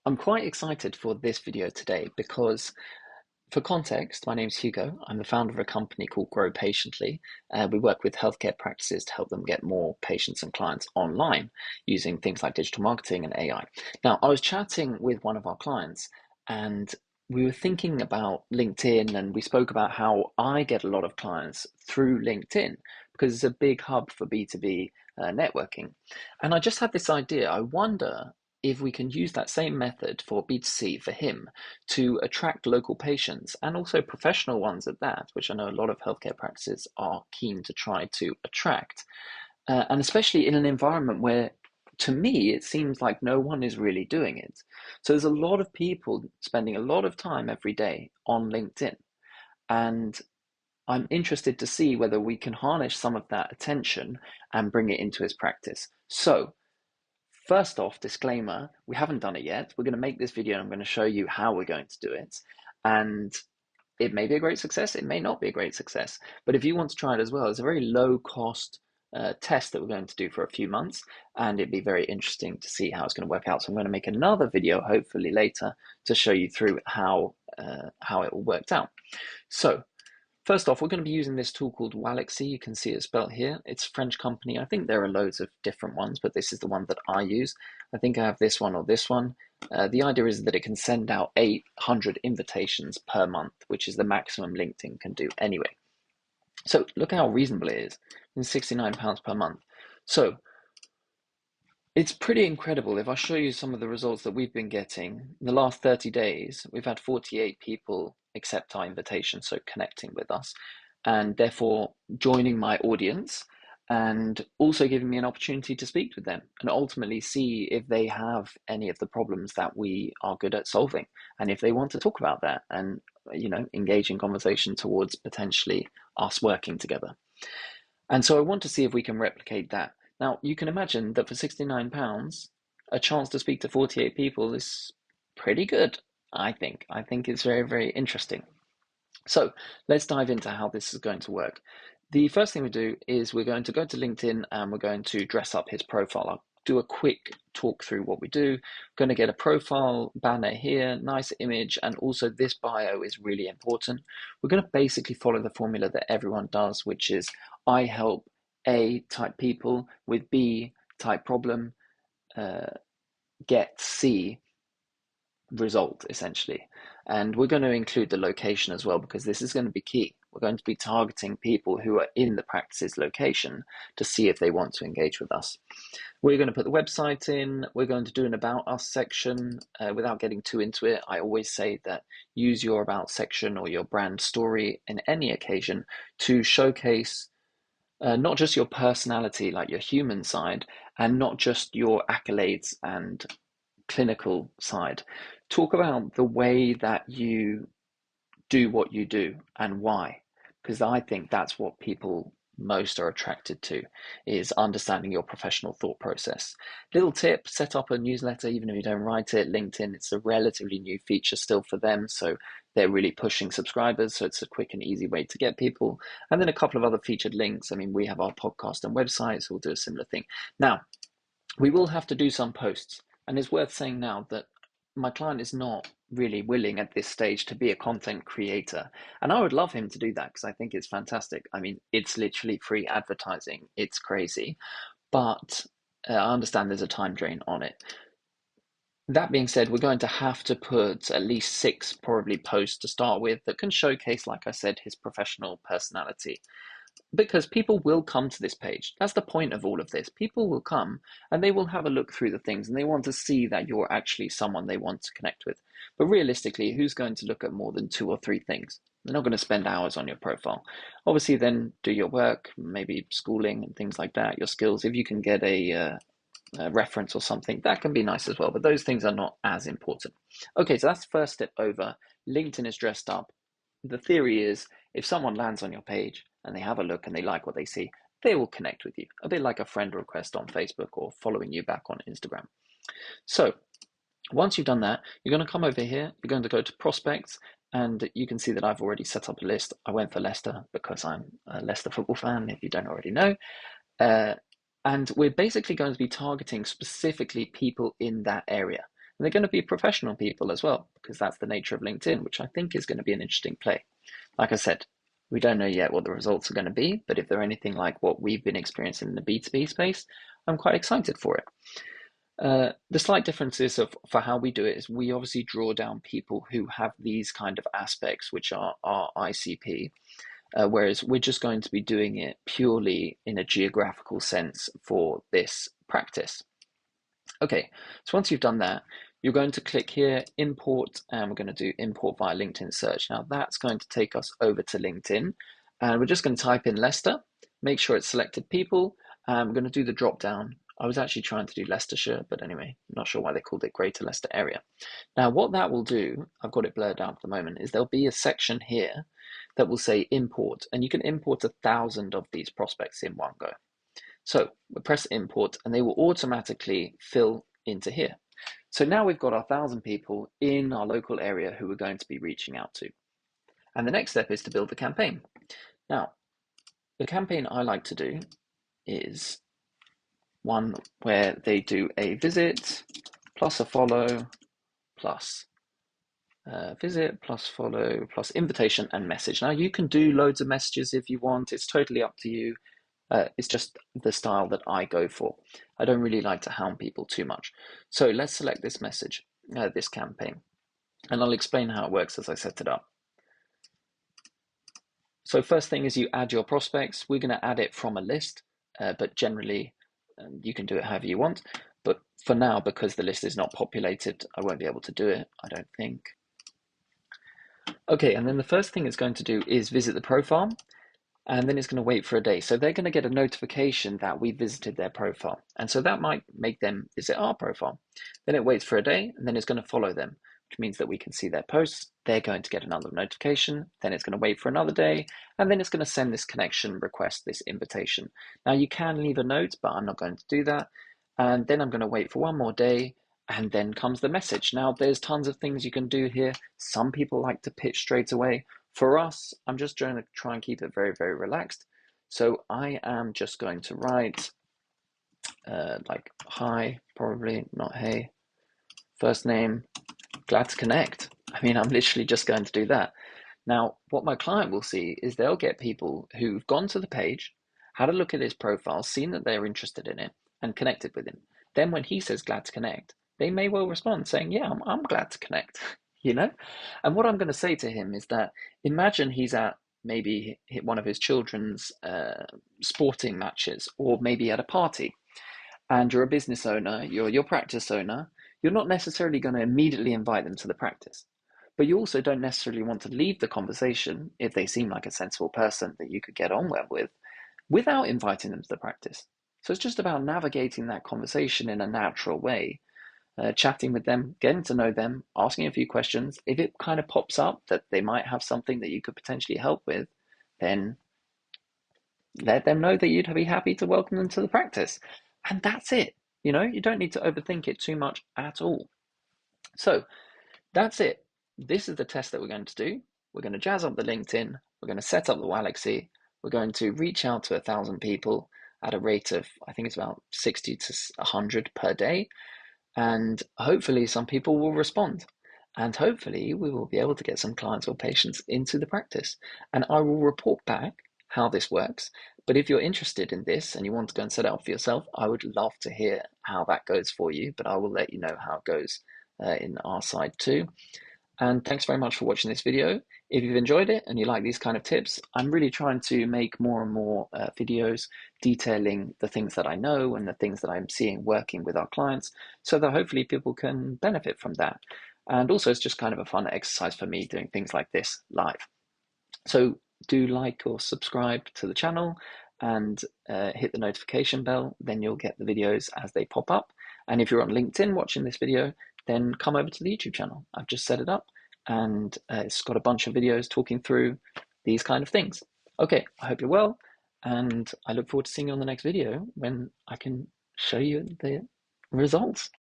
I'm quite excited for this video today because, for context, my name's Hugo. I'm the founder of a company called Grow Patiently. We work with healthcare practices to help them get more patients and clients online using things like digital marketing and AI. Now, I was chatting with one of our clients and we were thinking about LinkedIn, and we spoke about how I get a lot of clients through LinkedIn because it's a big hub for B2B networking. And I just had this idea. I wonder if we can use that same method for B2C for him to attract local patients and also professional ones at that, which I know a lot of healthcare practices are keen to try to attract. And especially in an environment where, to me, it seems like no one is really doing it. So there's a lot of people spending a lot of time every day on LinkedIn. And I'm interested to see whether we can harness some of that attention and bring it into his practice. So, first off, disclaimer, we haven't done it yet. We're going to make this video and I'm going to show you how we're going to do it. And it may be a great success, it may not be a great success. But if you want to try it as well, it's a very low cost test that we're going to do for a few months, and it'd be very interesting to see how it's going to work out. So I'm going to make another video, hopefully later, to show you through how it all worked out. So first off, we're going to be using this tool called Walaxy. You can see it spelled here. It's a French company. I think there are loads of different ones, but this is the one that I use. I think I have this one or this one. The idea is that it can send out 800 invitations per month, which is the maximum LinkedIn can do anyway. So look how reasonable it is. It's £69 per month. So it's pretty incredible. If I show you some of the results that we've been getting, in the last 30 days, we've had 48 people accept our invitation, so connecting with us, and therefore joining my audience, and also giving me an opportunity to speak with them and ultimately see if they have any of the problems that we are good at solving, and if they want to talk about that and engage in conversation towards potentially us working together. And so I want to see if we can replicate that. Now, you can imagine that for £69, a chance to speak to 48 people is pretty good, I think. I think it's very, very interesting. So let's dive into how this is going to work. The first thing we do is we're going to go to LinkedIn and we're going to dress up his profile. I'll do a quick talk through what we do. We're going to get a profile banner here, nice image, and also this bio is really important. We're going to basically follow the formula that everyone does, which is I help A type people with B type problem get C result, essentially. And we're going to include the location as well, because this is going to be key. We're going to be targeting people who are in the practice's location to see if they want to engage with us. We're going to put the website in. We're going to do an About Us section. Without getting too into it, I always say that use your About section or your brand story in any occasion to showcase not just your personality, like your human side, and not just your accolades and clinical side. Talk about the way that you do what you do and why, because I think that's what people most are attracted to, is understanding your professional thought process. Little tip, set up a newsletter even if you don't write it. LinkedIn, it's a relatively new feature still for them, so they're really pushing subscribers, so it's a quick and easy way to get people. And then a couple of other featured links. I mean, we have our podcast and website, so we'll do a similar thing. Now, we will have to do some posts, and it's worth saying now that my client is not really willing at this stage to be a content creator. And I would love him to do that because I think it's fantastic. I mean, it's literally free advertising. It's crazy. But I understand there's a time drain on it. That being said, we're going to have to put at least 6 probably posts to start with that can showcase, like I said, his professional personality, because people will come to this page. That's the point of all of this. People will come and they will have a look through the things and they want to see that you're actually someone they want to connect with. But realistically, who's going to look at more than 2 or 3 things? They're not going to spend hours on your profile. Obviously, then do your work, maybe schooling and things like that, your skills. If you can get a reference or something, that can be nice as well. But those things are not as important. Okay, so that's the first step over. LinkedIn is dressed up. The theory is if someone lands on your page and they have a look and they like what they see, they will connect with you, a bit like a friend request on Facebook or following you back on Instagram. So once you've done that, you're going to come over here, you're going to go to prospects, and you can see that I've already set up a list. I went for Leicester because I'm a Leicester football fan, if you don't already know. And we're basically going to be targeting specifically people in that area. they're going to be professional people as well, because that's the nature of LinkedIn, which I think is going to be an interesting play. Like I said, we don't know yet what the results are going to be, but if they're anything like what we've been experiencing in the B2B space, I'm quite excited for it. The slight differences for how we do it is we obviously draw down people who have these kind of aspects, which are our ICP, whereas we're just going to be doing it purely in a geographical sense for this practice. Okay, so once you've done that, you're going to click here, import, and we're going to do import via LinkedIn search. Now that's going to take us over to LinkedIn, and we're just going to type in Leicester, make sure it's selected people, and we're going to do the drop down. I was actually trying to do Leicestershire, but anyway, I'm not sure why they called it Greater Leicester area. Now what that will do, I've got it blurred out at the moment, is there'll be a section here that will say import, and you can import 1,000 of these prospects in one go. So we press import and they will automatically fill into here. So now we've got our 1,000 people in our local area who we're going to be reaching out to. And the next step is to build the campaign. Now, the campaign I like to do is one where they do a visit plus a follow plus visit plus follow plus invitation and message. Now you can do loads of messages if you want. It's totally up to you. It's just the style that I go for. I don't really like to hound people too much. So let's select this message, this campaign, and I'll explain how it works as I set it up. So first thing is you add your prospects. We're going to add it from a list, but generally you can do it however you want. But for now, because the list is not populated, I won't be able to do it, I don't think. Okay, and then the first thing it's going to do is visit the profile. And then it's going to wait for a day. So they're going to get a notification that we visited their profile. And so that might make them visit our profile. Then it waits for a day, and then it's going to follow them, which means that we can see their posts. They're going to get another notification. Then it's going to wait for another day, and then it's going to send this connection request, this invitation. Now you can leave a note, but I'm not going to do that. And then I'm going to wait for one more day, and then comes the message. Now there's tons of things you can do here. Some people like to pitch straight away. For us, I'm just going to try and keep it very, very relaxed. So I am just going to write like hi, probably not hey, first name, glad to connect. I mean, I'm literally just going to do that. Now, what my client will see is they'll get people who've gone to the page, had a look at his profile, seen that they're interested in it, and connected with him. Then when he says glad to connect, they may well respond saying, yeah, I'm glad to connect. And what I'm going to say to him is that imagine he's at maybe one of his children's sporting matches, or maybe at a party, and you're a business owner, you're your practice owner. You're not necessarily going to immediately invite them to the practice, but you also don't necessarily want to leave the conversation if they seem like a sensible person that you could get on well with without inviting them to the practice. So it's just about navigating that conversation in a natural way, chatting with them, getting to know them, asking a few questions. If it kind of pops up that they might have something that you could potentially help with, then let them know that you'd be happy to welcome them to the practice. And that's it. You don't need to overthink it too much at all. So that's it. This is the test that we're going to do. We're going to jazz up the LinkedIn. We're going to set up the Walaxy. We're going to reach out to 1,000 people at a rate of, I think it's about 60 to 100 per day. And hopefully some people will respond. And hopefully we will be able to get some clients or patients into the practice. And I will report back how this works. But if you're interested in this and you want to go and set it up for yourself, I would love to hear how that goes for you. But I will let you know how it goes in our side too. And thanks very much for watching this video. If you've enjoyed it and you like these kind of tips, I'm really trying to make more and more videos detailing the things that I know and the things that I'm seeing working with our clients, so that hopefully people can benefit from that. And also it's just kind of a fun exercise for me doing things like this live. So do like or subscribe to the channel and hit the notification bell, then you'll get the videos as they pop up. And if you're on LinkedIn watching this video, then come over to the YouTube channel. I've just set it up and it's got a bunch of videos talking through these kind of things. Okay, I hope you're well, and I look forward to seeing you on the next video when I can show you the results.